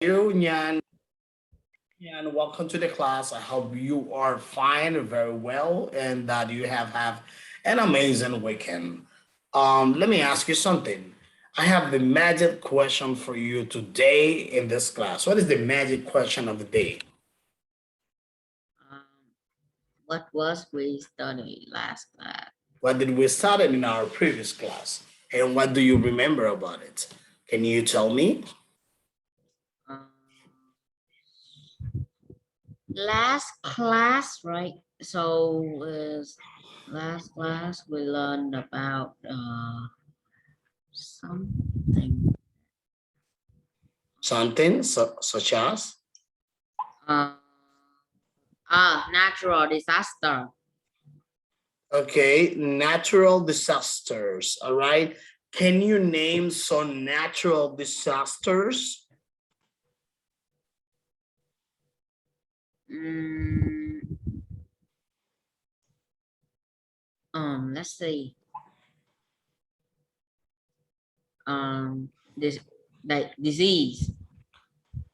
you, Nyan? And welcome to the class. I hope you are fine, very well, and that you have an amazing weekend. Let me ask you something. I have the magic question for you today in this class. What is the magic question of the day? Um, what was we studied last class? What did we study in our previous class? And what do you remember about it? Can you tell me? Um, last class, right? So last class we learned about something. Something such as? Uh, Natural disaster. Okay, natural disasters. All right. Can you name some natural disasters? Let's see. This like disease.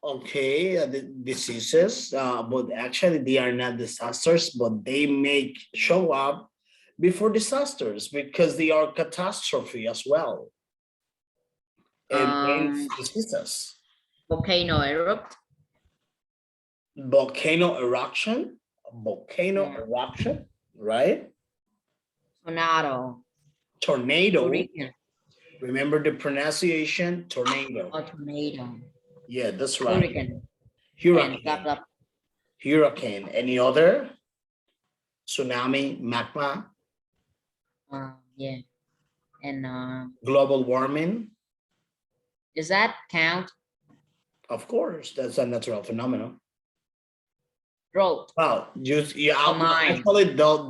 Okay, the diseases, but actually they are not disasters, but they may show up before disasters because they are catastrophe as well. And diseases. Volcano erupt. Volcano eruption, right? Tornado. Tornado. Hurricane. Remember the pronunciation, tornado. Or tornado. Yeah, that's right. Hurricane. Hurricane. Hurricane. Any other? Tsunami, magma. Yeah. And global warming. Does that count? Of course, that's a natural phenomenon. Drought. Well, actually, though,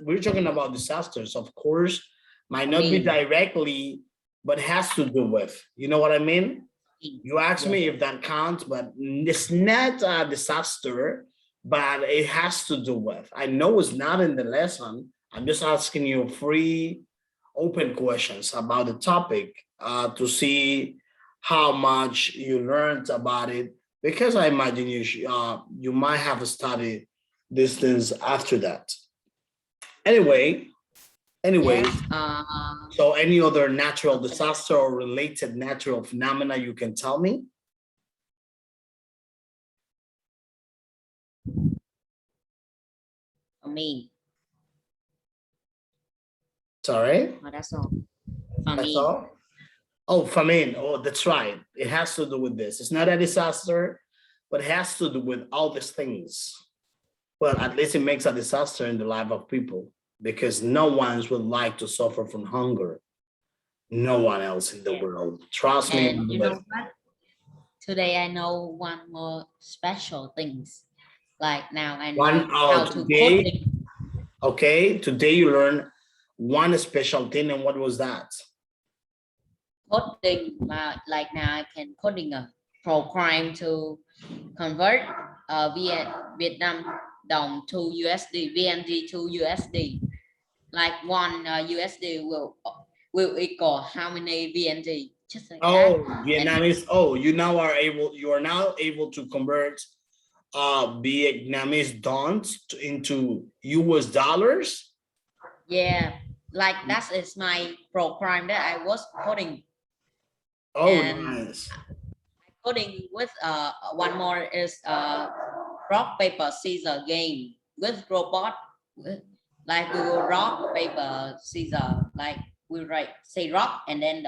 we're talking about disasters. Of course, might not be directly, but has to do with. You know what I mean? You asked me if that counts, but it's not a disaster, but it has to do with. I know it's not in the lesson. I'm just asking you free, open questions about the topic to see how much you learned about it, because I imagine you might have studied these things after that. Anyway, Yes, so any other natural disaster or related natural phenomena you can tell me? for me. Sorry? Oh, that's all. That's all? Oh, famine. Oh, that's right. It has to do with this. It's not a disaster, but it has to do with all these things. Well, at least it makes a disaster in the life of people, because no one would like to suffer from hunger. No one else in the world. Trust me. And you know what? Today I know one more special things. Like now I know how to code. Okay, today you learn one special thing, and what was that? Coding. Like now I can coding a program to convert Vietnam đồng to USD, VNG to USD. Like one USD will equal how many VNG? Just like that. Vietnamese. You are now able to convert Vietnamese dons into US dollars. Yeah, like that is my program that I was coding. Oh, and nice. Coding with one more is rock paper scissors game with robot. Like we will rock paper scissors, like we write say rock, and then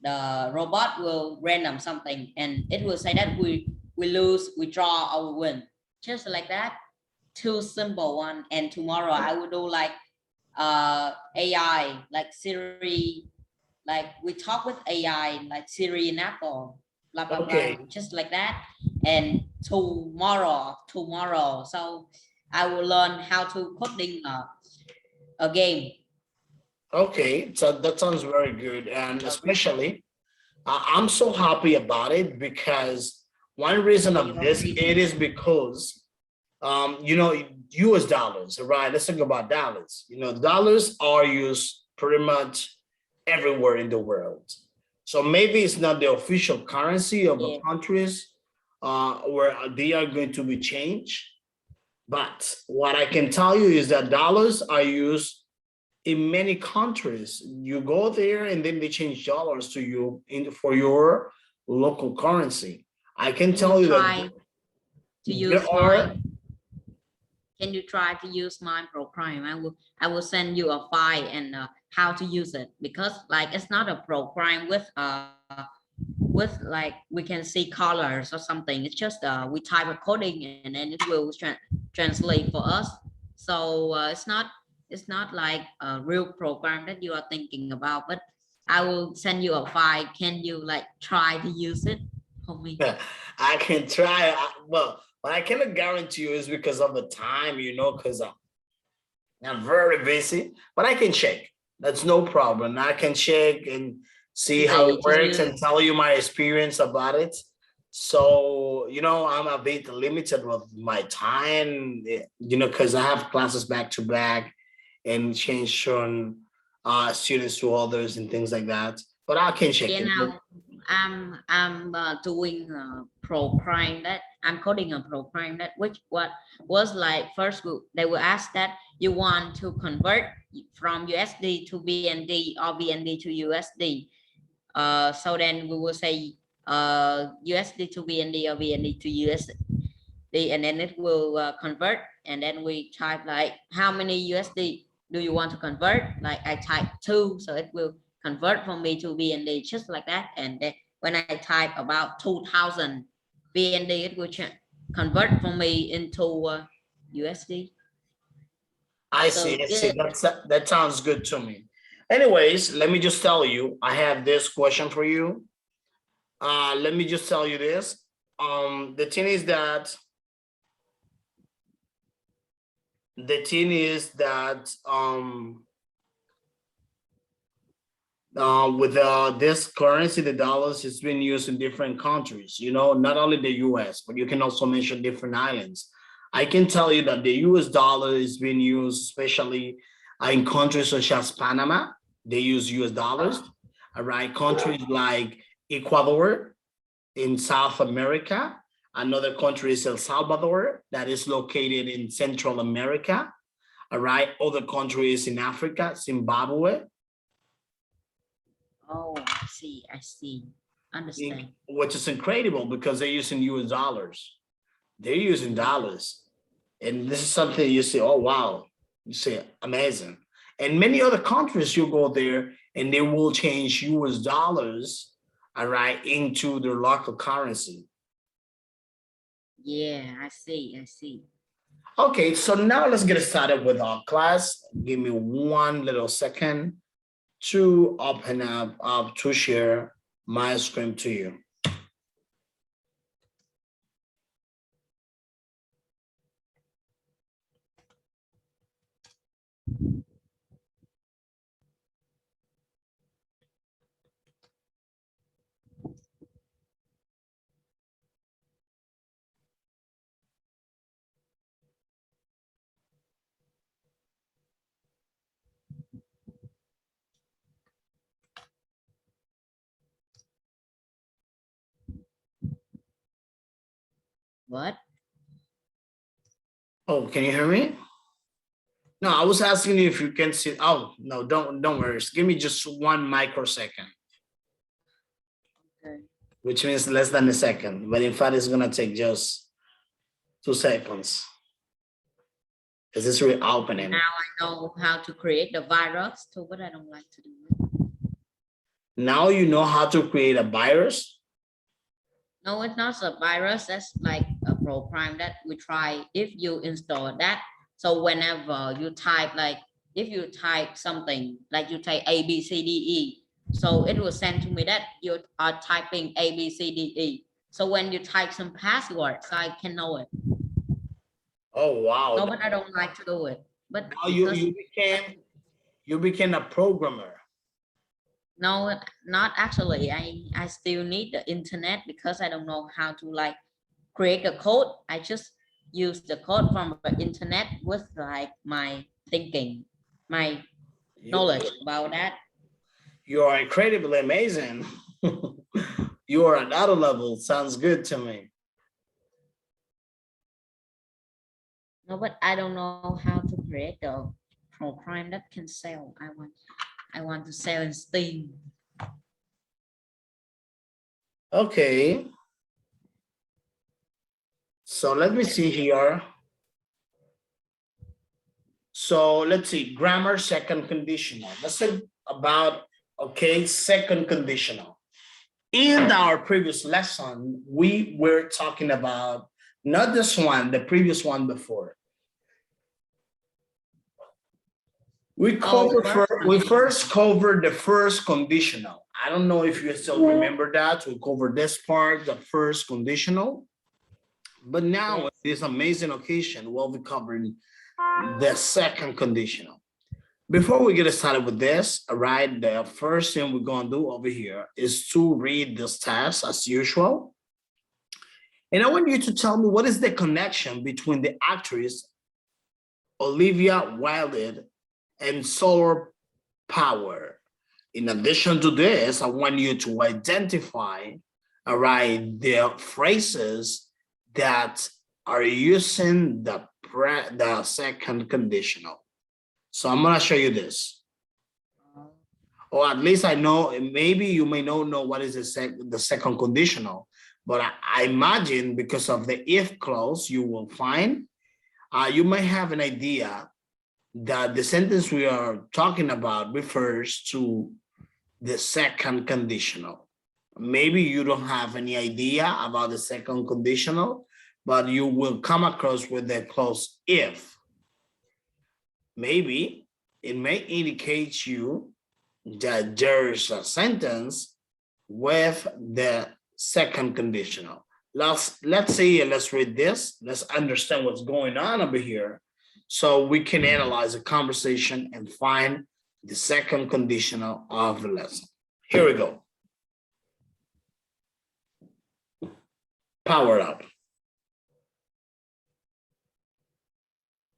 the robot will random something, and it will say that we lose, we draw, our win, just like that. Too simple one. And tomorrow I will do like AI, like Siri, like we talk with AI, like Siri and Apple, blah blah blah, just like that. And tomorrow, so I will learn how to coding a game. Okay, so that sounds very good, and especially I'm so happy about it, because one reason of this, it is because US dollars, right? Let's talk about dollars. Dollars are used pretty much everywhere in the world. So maybe it's not the official currency of the countries, where they are going to be changed. But what I can tell you is that dollars are used in many countries. You go there and then they change dollars to you for your local currency. I can tell you that there are. Can you try to use my program? I will send you a file and how to use it, because like it's not a program with like we can see colors or something. It's just we type a coding and then it will translate for us. So it's not like a real program that you are thinking about, but I will send you a file. Can you like try to use it for me? I can try. Well, what I cannot guarantee you is because of the time, you know, because I'm very busy, but I can check. That's no problem. I can check and see how it works and tell you my experience about it. So, you know, I'm a bit limited with my time, you know, because I have classes back to back and change from students to others and things like that. But I can check. You know, I'm doing a program that I'm coding a program that what was like first they will ask that you want to convert from USD to BND or BND to USD. So then we will say USD to BND or BND to USD, and then it will convert, and then we type like how many USD do you want to convert? Like I type 2, so it will convert for me to BND just like that. And then when I type about 2000 BND, it will convert for me into USD. I see. That sounds good to me. Anyways, let me just tell you, I have this question for you. Let me just tell you this. The thing is that with this currency, the dollars is being used in different countries, you know, not only the US, but you can also mention different islands. I can tell you that the US dollar is being used especially in countries such as Panama. They use US dollars. All right, countries like Ecuador in South America. Another country is El Salvador, that is located in Central America. All right, other countries in Africa, Zimbabwe. Oh, I see. Understand. Which is incredible because they're using US dollars. They're using dollars. And this is something you say, oh, wow. You say, amazing. And many other countries, you go there and they will change US dollars, all right, into their local currency. Yeah, I see. Okay, so now let's get started with our class. Give me one little second to open up to share my screen to you. What? Oh, can you hear me? No, I was asking you if you can see. Oh, no, don't worry. Give me just 1 microsecond. Okay. Which means less than a second. But in fact, it's going to take just 2 seconds. Is this reopening? Now I know how to create the virus too, but I don't like to do it. Now you know how to create a virus? No, it's not a virus. That's like a program that we try. If you install that, so whenever you type, like if you type something, like you type A, B, C, D, E, so it will send to me that you are typing A, B, C, D, E. So when you type some passwords, I can know it. Oh, wow. No, but I don't like to do it. But now you became a programmer. No, not actually. I still need the internet because I don't know how to like create the code. I just use the code from the internet with like my thinking, my knowledge about that. You are incredibly amazing. You are at another level. Sounds good to me. No, but I don't know how to create the program that can sell. I want to sell in Steam. Okay. So let me see here. So let's see, grammar second conditional. Let's say about, okay, second conditional. In our previous lesson, we were talking about not this one, the previous one before. We first covered the first conditional. I don't know if you still remember that. We covered this part, the first conditional. But now, yes, this amazing occasion, we'll be covering the second conditional. Before we get started with this, all right, the first thing we're going to do over here is to read this task as usual. And I want you to tell me what is the connection between the actress Olivia Wilde and solar power. In addition to this, I want you to identify, all right, the phrases that are using the second conditional. So I'm gonna show you this. Or at least I know, maybe you may not know what is the second conditional, but I imagine because of the if clause you will find, you might have an idea that the sentence we are talking about refers to the second conditional. Maybe you don't have any idea about the second conditional, but you will come across with the clause if. Maybe it may indicate you that there's a sentence with the second conditional. Let's read this. Let's understand what's going on over here so we can analyze the conversation and find the second conditional of the lesson. Here we go. Power up.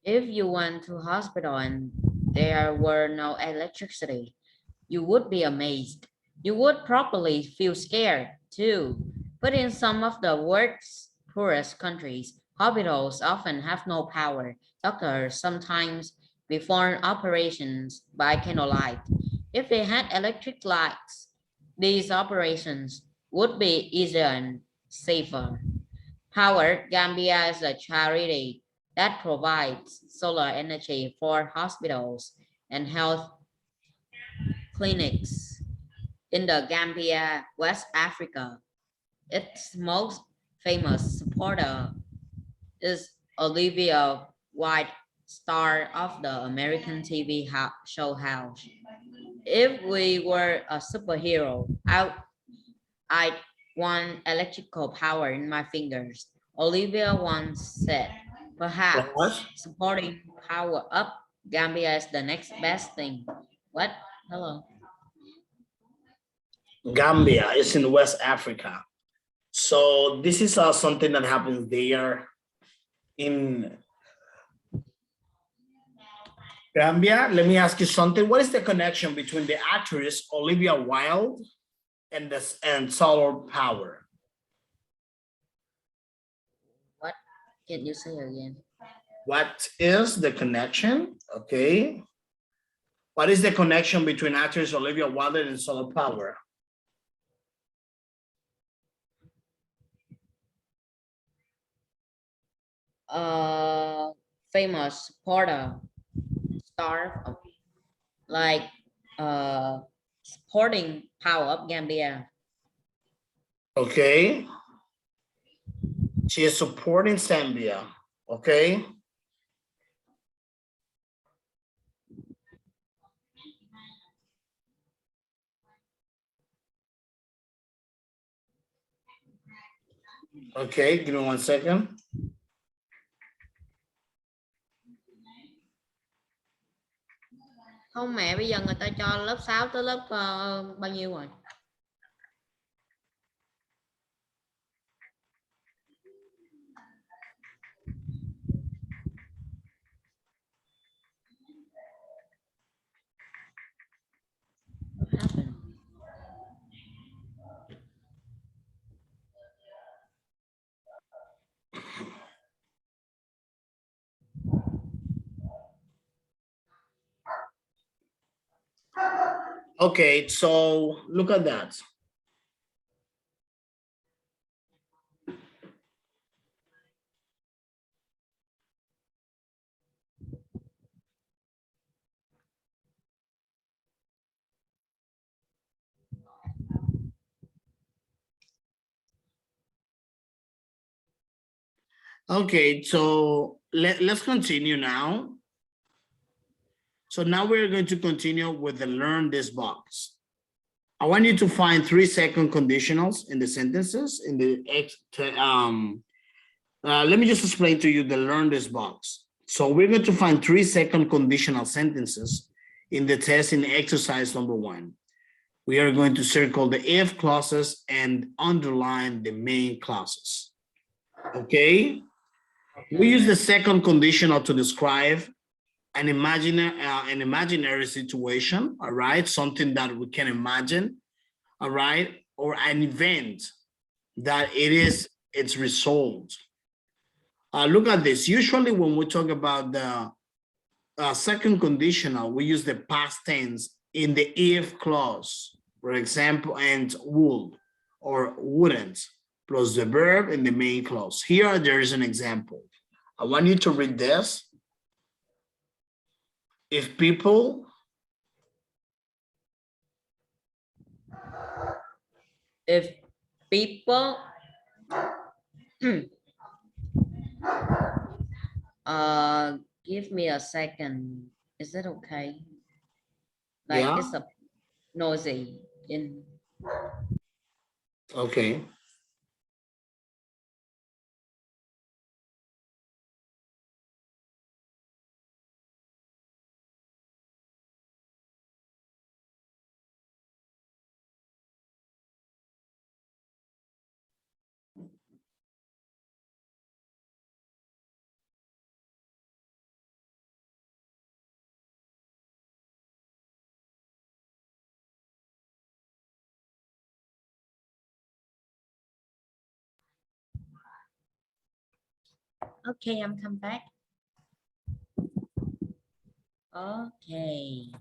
If you went to hospital and there were no electricity, you would be amazed. You would probably feel scared too. But in some of the world's poorest countries, hospitals often have no power. Doctors sometimes perform operations by candlelight. If they had electric lights, these operations would be easier and safer. Power Gambia is a charity that provides solar energy for hospitals and health clinics in the Gambia, West Africa. Its most famous supporter is Olivia Wilde, star of the American TV show House. If we were a superhero, I'd want electrical power in my fingers. Olivia once said, perhaps supporting power up Gambia is the next best thing. What? Hello. Gambia is in West Africa. So this is something that happens there in Gambia. Let me ask you something. What is the connection between the actress Olivia Wilde and solar power? What can you say again? What is the connection? Okay. What is the connection between actress Olivia Wilde and solar power? Famous supporter star like supporting power of Gambia. Okay. She is supporting Zambia. Okay. Okay, give me 1 second. Không mẹ, bây giờ người ta cho lớp 6 tới lớp bao nhiêu rồi? What happened? Okay, so look at that. Okay, so let's continue now. So now we're going to continue with the learn this box. I want you to find 3 second conditionals in the sentences in the let me just explain to you the learn this box. So we're going to find 3 second conditional sentences in the test in exercise number 1. We are going to circle the if clauses and underline the main clauses. Okay? We use the second conditional to describe an imaginary situation, all right? Something that we can imagine, all right? Or an event that it's result. Look at this. Usually when we talk about the second conditional, we use the past tense in the if clause, for example, and would or wouldn't, plus the verb in the main clause. Here, there is an example. I want you to read this. If people give me a second. Is that okay? Like yeah, it's a noisy in. okay. Okay, I'm come back. Okay.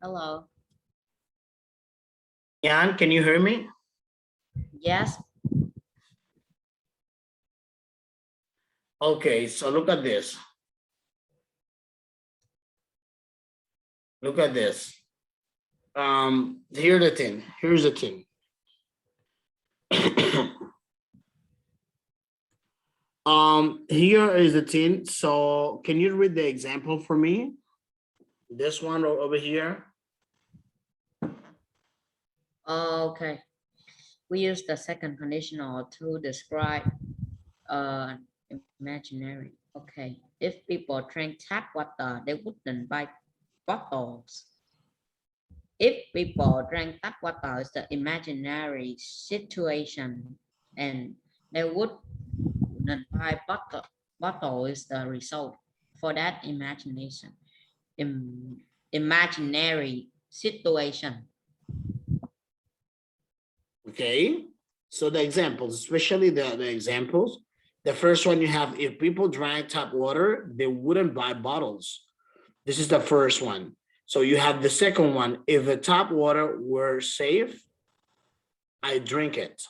Hello. Jan, can you hear me? Yes. Okay, so look at this. Look at this. Here's the thing. Here's the thing. Here is the thing. So can you read the example for me? This one over here. Okay. We use the second conditional to describe imaginary. Okay. If people drank tap water, they wouldn't buy bottles. If people drank tap water, it's the imaginary situation, and they wouldn't buy bottle. Bottle is the result for that imagination. Imaginary situation. Okay. So the examples, especially the examples, the first one you have, if people drank tap water, they wouldn't buy bottles. This is the first one. So you have the second one, if the tap water were safe, I drink it.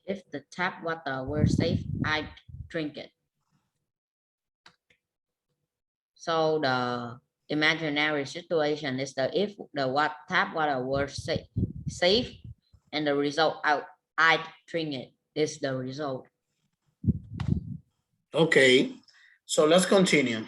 If the tap water were safe, I'd drink it. So the imaginary situation is the if the tap water were safe, and the result I'd drink it is the result. Okay, so let's continue.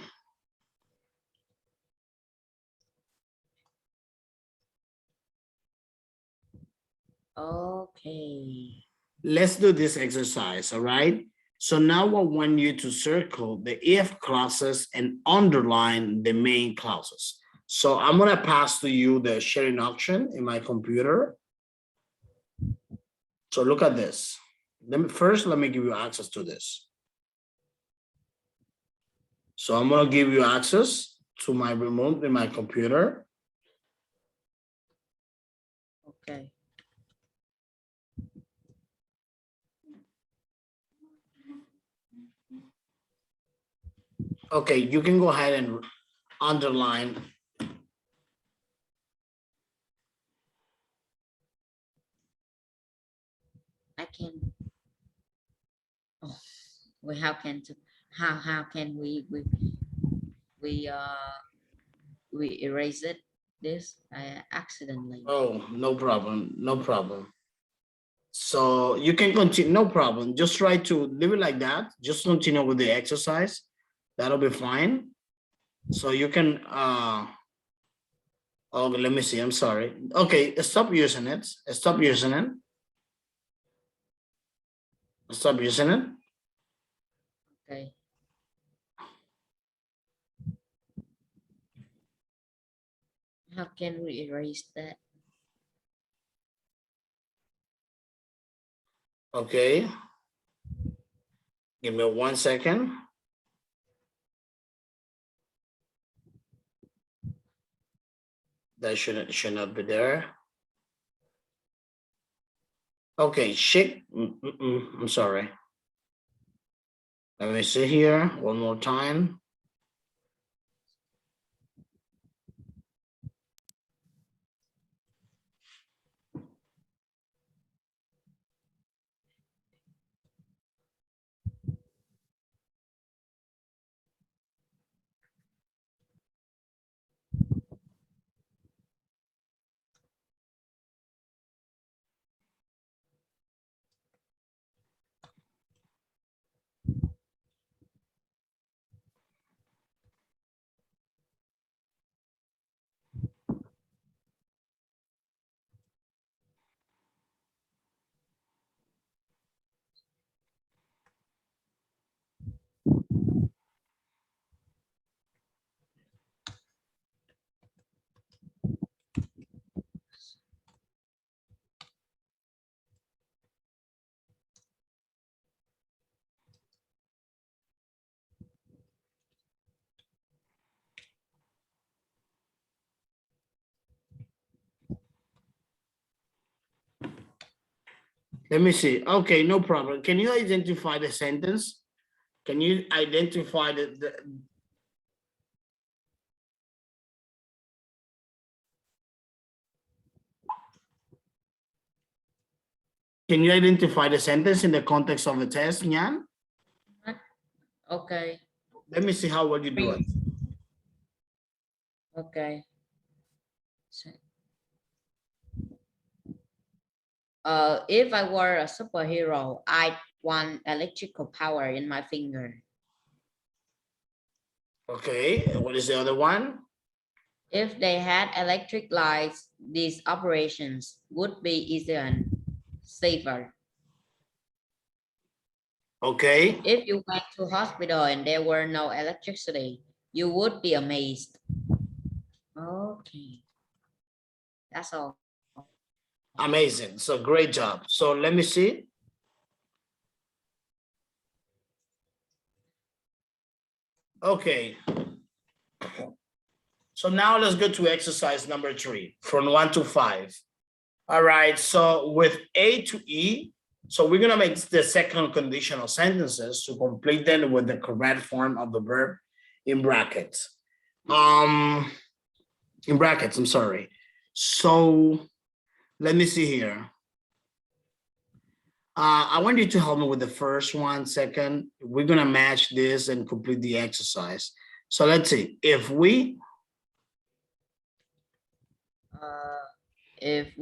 Okay. Let's do this exercise, all right? So now I want you to circle the if clauses and underline the main clauses. So I'm gonna pass to you the sharing option in my computer. So look at this. Let me give you access to this. So I'm gonna give you access to my remote in my computer. Okay. Okay, you can go ahead and underline. I can. Oh, we how can to how can we erase it this accidentally. Oh, no problem, no problem. So you can continue, no problem. Just try to leave it like that. Just continue with the exercise. That'll be fine. So you can, oh, let me see, I'm sorry. Okay, stop using it. Stop using it. Stop using it. Okay. How can we erase that? Okay. Give me 1 second. That should not be there. Okay, shake. I'm sorry. Let me see here one more time. Let me see. Okay, no problem. Can you identify the sentence? Can you identify the can you identify the sentence in the context of the test, Nyan? Okay. Let me see how well you do it. Okay. So, if I were a superhero, I'd want electrical power in my finger. Okay, what is the other one? If they had electric lights, these operations would be easier and safer. Okay. If you went to hospital and there were no electricity, you would be amazed. Okay, that's all. Amazing. So great job. So let me see. Okay. So now let's go to exercise number 3 from 1 to 5. All right. So with A to E, so we're going to make the second conditional sentences to complete them with the correct form of the verb in brackets. I'm sorry. So let me see here. I want you to help me with the first one second. We're going to match this and complete the exercise. So let's see. If we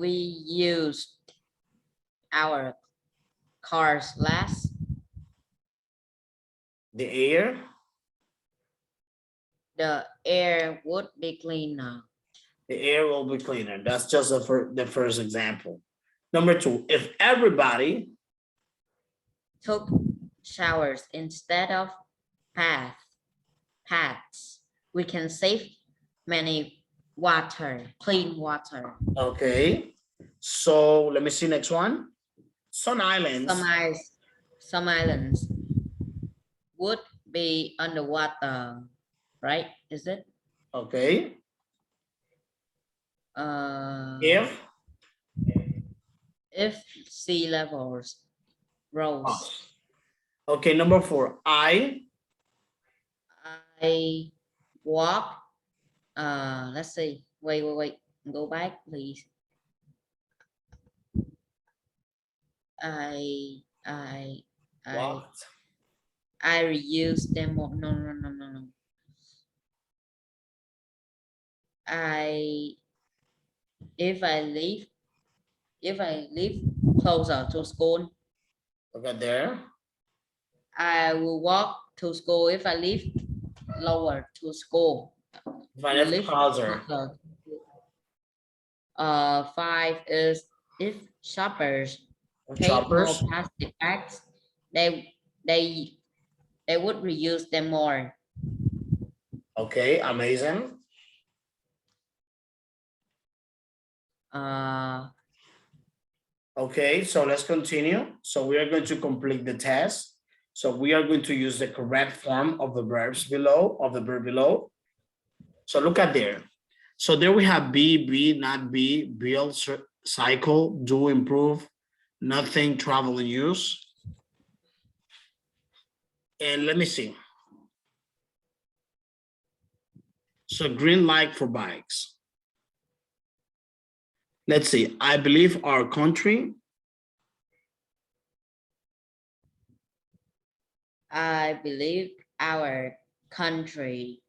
use our cars less, the air would be cleaner. The air will be cleaner. That's just the first example. Number 2, if everybody took showers instead of paths, we can save many clean water. Okay. So let me see next one. Some islands. Some islands would be underwater, right? Is it? Okay. If sea levels rose. Okay, number 4. I walk. Let's see. Wait. Go back, please. I Walked. I reuse them. No. I if I live closer to school, Okay, there. I will walk to school. If I live lower to school, If I live live closer. closer. Five is if shoppers hate more Shoppers. plastic bags, they they they would reuse them more. Okay, amazing. Okay, so let's continue. So we are going to complete the test. So we are going to use the correct form of the verbs below, of the verb below. So look at there. So there we have be, not be, build, cycle, do, improve, nothing, travel, and use. And let me see. So green light for bikes. Let's see. I believe our country. I believe our country.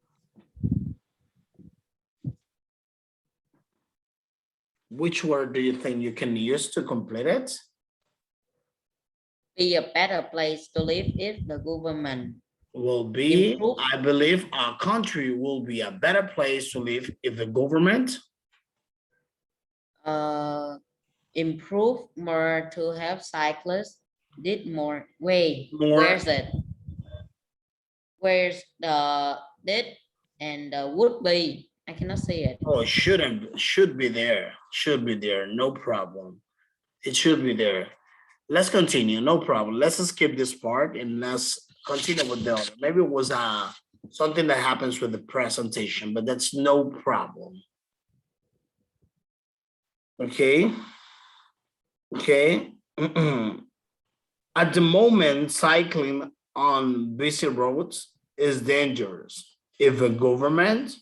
Which word do you think you can use to complete it? Be a better place to live if the government will be, improve. I believe our country will be a better place to live if the government improve more to help cyclists did more. Wait, more. where's it? Where's the did and the would be? I cannot see it. Oh, should be there. Should be there. No problem. It should be there. Let's continue. No problem. Let's skip this part and let's continue with the other. Maybe it was something that happens with the presentation, but that's no problem. Okay. Okay. At the moment, cycling on busy roads is dangerous. If a government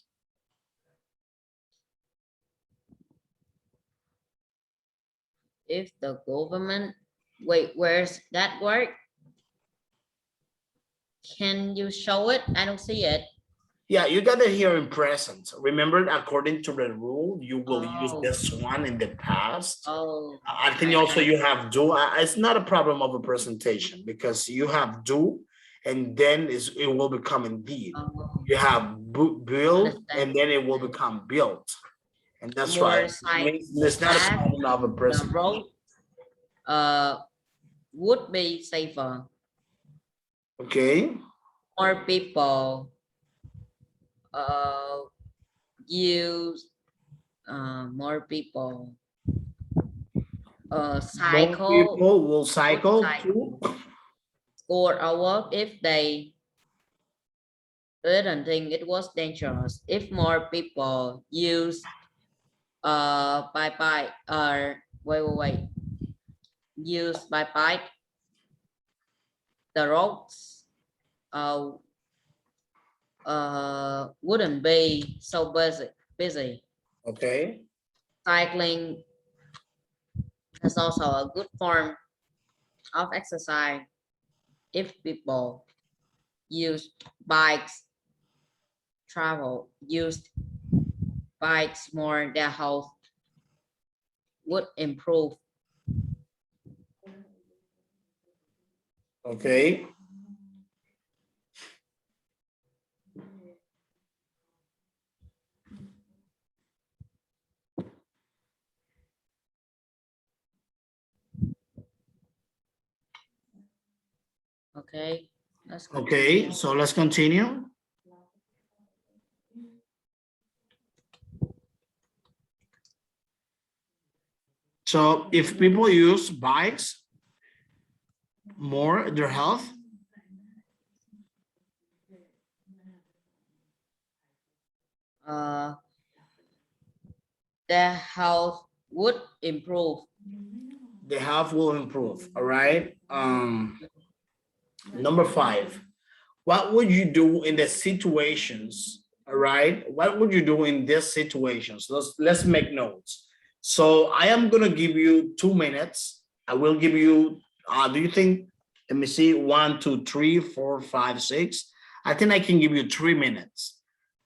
if the government, wait, where's that word? Can you show it? I don't see it. Yeah, you got it here in present. Remember, according to the rule, you will use this one in the past. Oh, I think also you have do. It's not a problem of a presentation because you have do, and then it will become indeed. You have build, and then it will become built. And that's why it's not a problem of a presentation. The road would be safer. Okay. More people use more people cycle. More people will cycle to school or work if they didn't think it was dangerous. If more people use bike or wait use bike, the roads wouldn't be so busy. Okay. Cycling is also a good form of exercise. If people use bikes, used bikes more, their health would improve. Okay. Okay. Okay, so let's continue. So if people use bikes more, their health their health would improve. The health will improve. All right. Number 5. What would you do in the situations? All right. What would you do in these situations? Let's make notes. So I am gonna give you 2 minutes. I will give you. Do you think? Let me see. 1, 2, 3, 4, 5, 6. I think I can give you 3 minutes.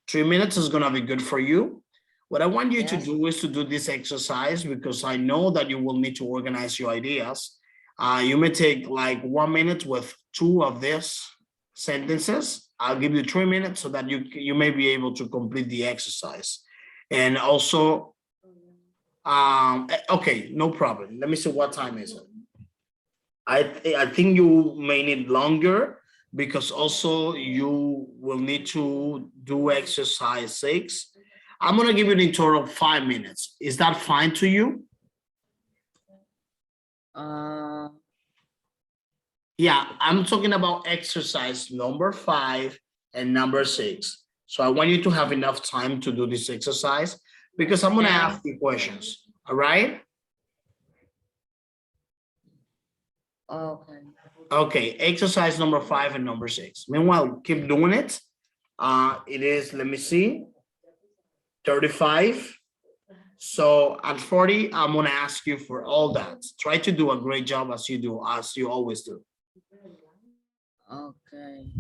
3 minutes is gonna be good for you. What I want you to do is to do this exercise because I know that you will need to organize your ideas. You may take like 1 minute with 2 of these sentences. I'll give you 3 minutes so that you may be able to complete the exercise. And also, okay, no problem. Let me see what time is it. I think you may need longer because also you will need to do exercise 6. I'm gonna give you in total 5 minutes. Is that fine to you? Yeah, I'm talking about exercise number 5 and number 6. So I want you to have enough time to do this exercise because I'm gonna ask you questions. All right? Okay. Okay, exercise number 5 and number 6. Meanwhile, keep doing it. It is, let me see, 35. So at 40, I'm gonna ask you for all that. Try to do a great job as you always do. Okay.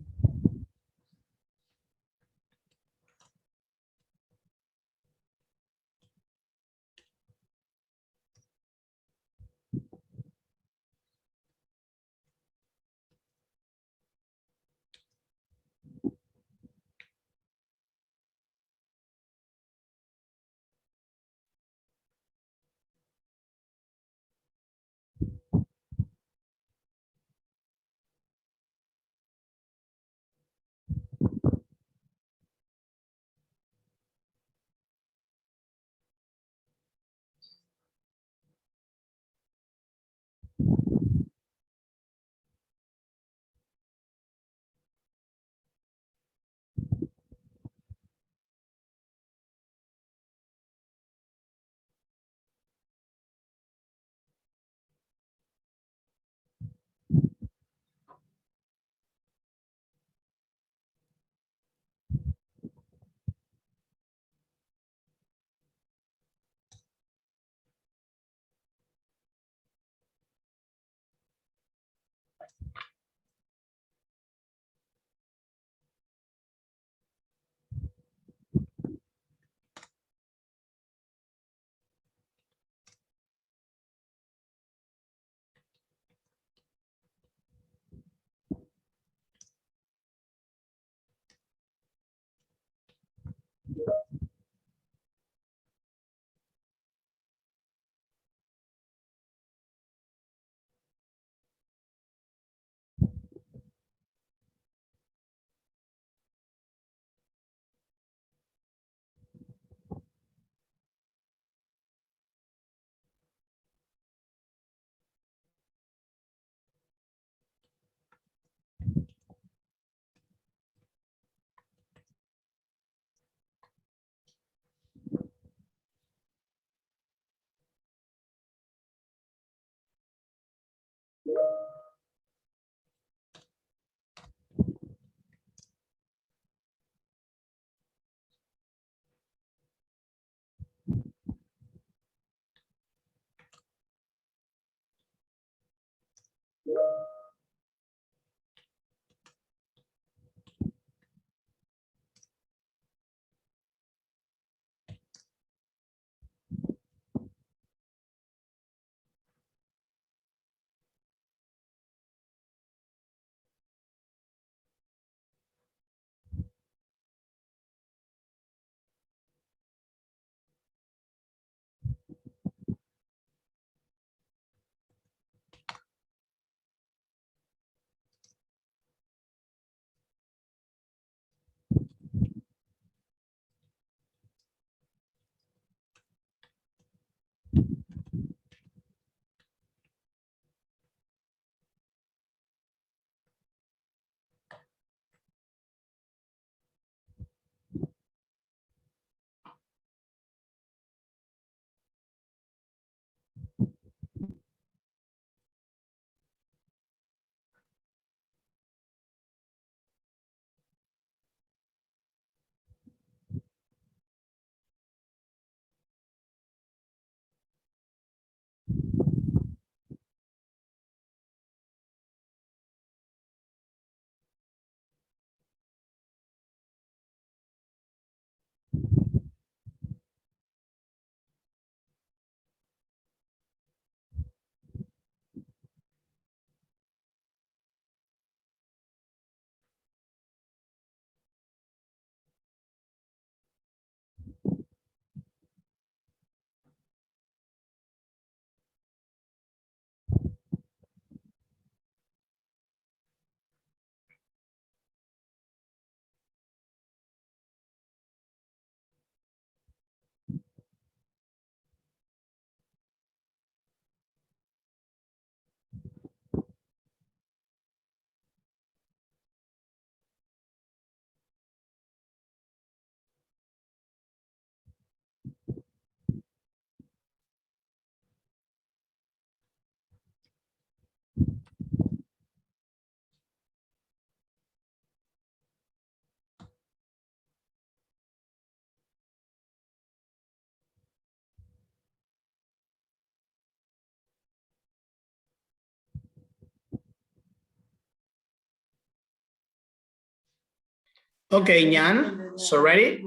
Okay, Nyan, so ready?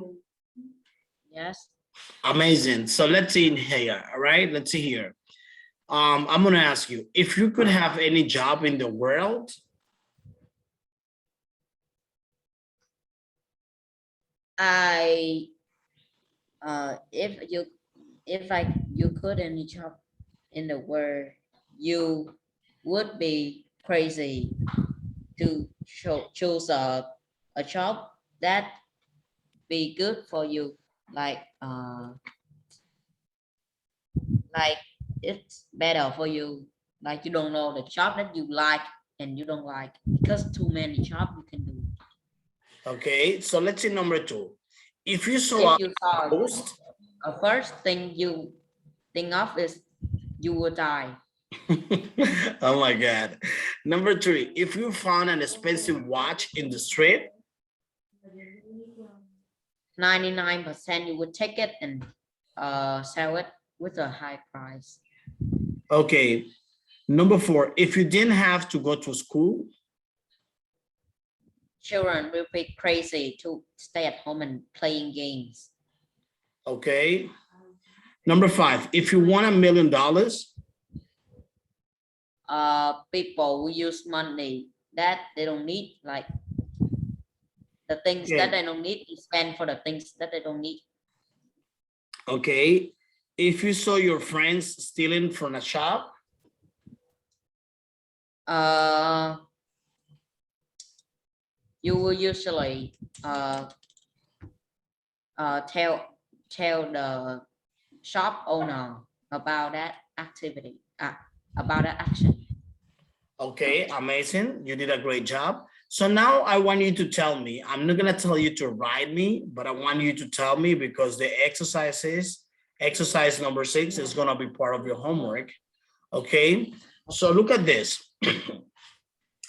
Yes. Amazing. So let's see in here. All right, let's see here. I'm gonna ask you, if you could have any job in the world, If you could any job in the world, you would be crazy to choose a job that be good for you, like it's better for you, like you don't know the job that you like and you don't like, because too many jobs you can do. okay, so let's see number 2. If you saw If you saw post, a first thing you think of is you will die. oh my God. Number 3, if you found an expensive watch in the street, 99% you would take it and sell it with a high price. okay. Number 4, if you didn't have to go to school, Children will be crazy to stay at home and playing games. okay. Number 5, if you won $1 million, People will use money that they don't need, like the things okay. that they don't need, to spend for the things that they don't need. Okay. If you saw your friends stealing from a shop, You will usually tell the shop owner about that activity, about that action. okay, amazing. You did a great job. So now I want you to tell me, I'm not gonna tell you to write me, but I want you to tell me, because the exercise number 6 is gonna be part of your homework. Okay, so look at this.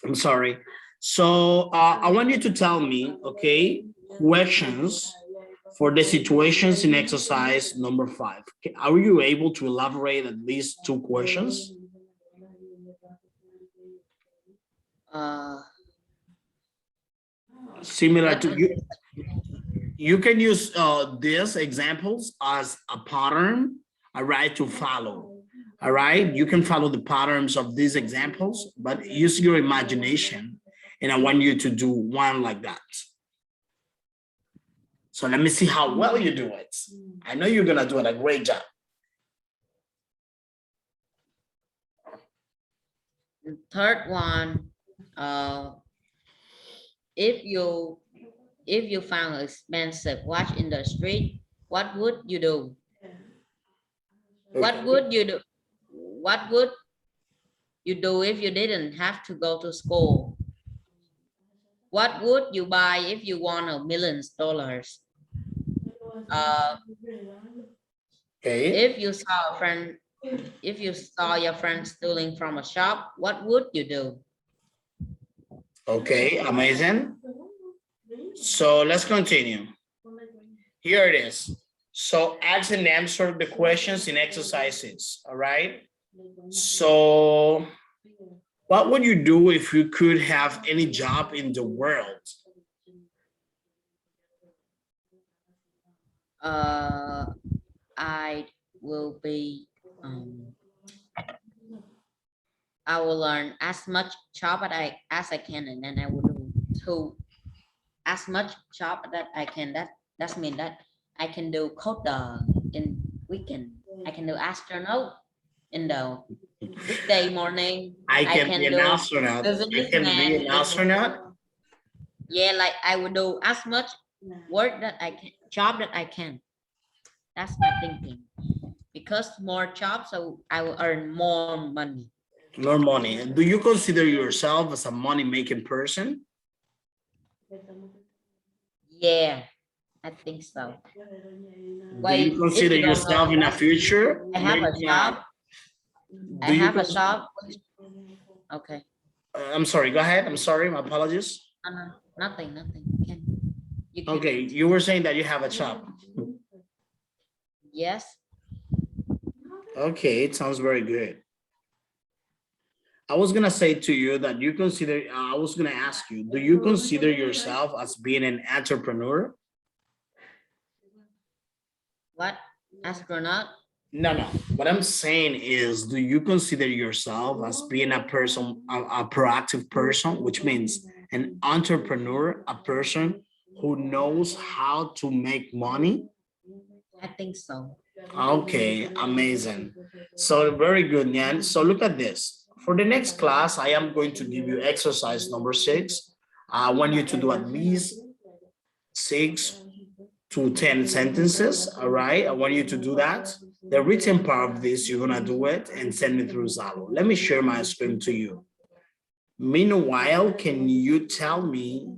I'm sorry. So I want you to tell me, okay, questions for the situations in exercise number 5. Okay, are you able to elaborate at least 2 questions? Similar to you. You can use these examples as a pattern, all right, to follow. All right, you can follow the patterns of these examples, but use your imagination. And I want you to do one like that. So let me see how well you do it. I know you're gonna do it a great job. The third one, if you found an expensive watch in the street, what would you do? Okay. What would you do? What would you do if you didn't have to go to school? What would you buy if you won $1 million? Okay. If you saw your friend stealing from a shop, what would you do? Okay, amazing. So let's continue. Here it is. So ask and answer the questions in exercises, all right? So what would you do if you could have any job in the world? I will be, I will learn as much job as I can, and then I will do to as much job that I can. That's mean that I can do coder in weekend. I can do astronaut in the weekday morning. I can be an do astronaut. I can be an astronaut. Yeah, like I will do as much work that I can, job that I can. That's my thinking. Because more jobs, so I will earn more money. More money. Do you consider yourself as a money-making person? Yeah, I think so. Do you consider yourself in a future? I have a job. I have a job. Okay. I'm sorry, go ahead. I'm sorry, my apologies. Nothing. Okay, you were saying that you have a job. Yes. Okay, it sounds very good. I was gonna say to you that you consider, I was gonna ask you, do you consider yourself as being an entrepreneur? What? Astronaut? No. What I'm saying is, do you consider yourself as being a person, a proactive person, which means an entrepreneur, a person who knows how to make money? I think so. Okay, amazing. So very good, Nyan. So look at this. For the next class, I am going to give you exercise number 6. I want you to do at least 6 to 10 sentences. All right, I want you to do that. The written part of this, you're gonna do it and send it through Zalo. Let me share my screen to you. Meanwhile, can you tell me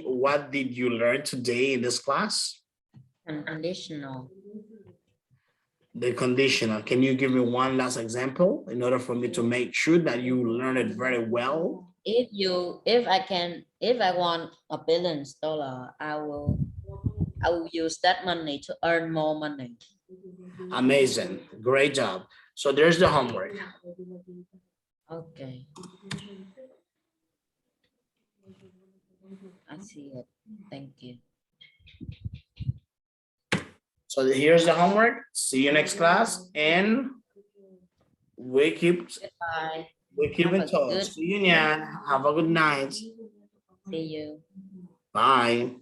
what did you learn today in this class? Unconditional. The conditional. Can you give me one last example in order for me to make sure that you learn it very well? If I want $1 billion, I will use that money to earn more money. Amazing, great job. So there's the homework. Okay. I see it. Thank you. So here's the homework. See you next class, and we keep Goodbye. in touch. See you, Nyan. Have a good night. See you. Bye.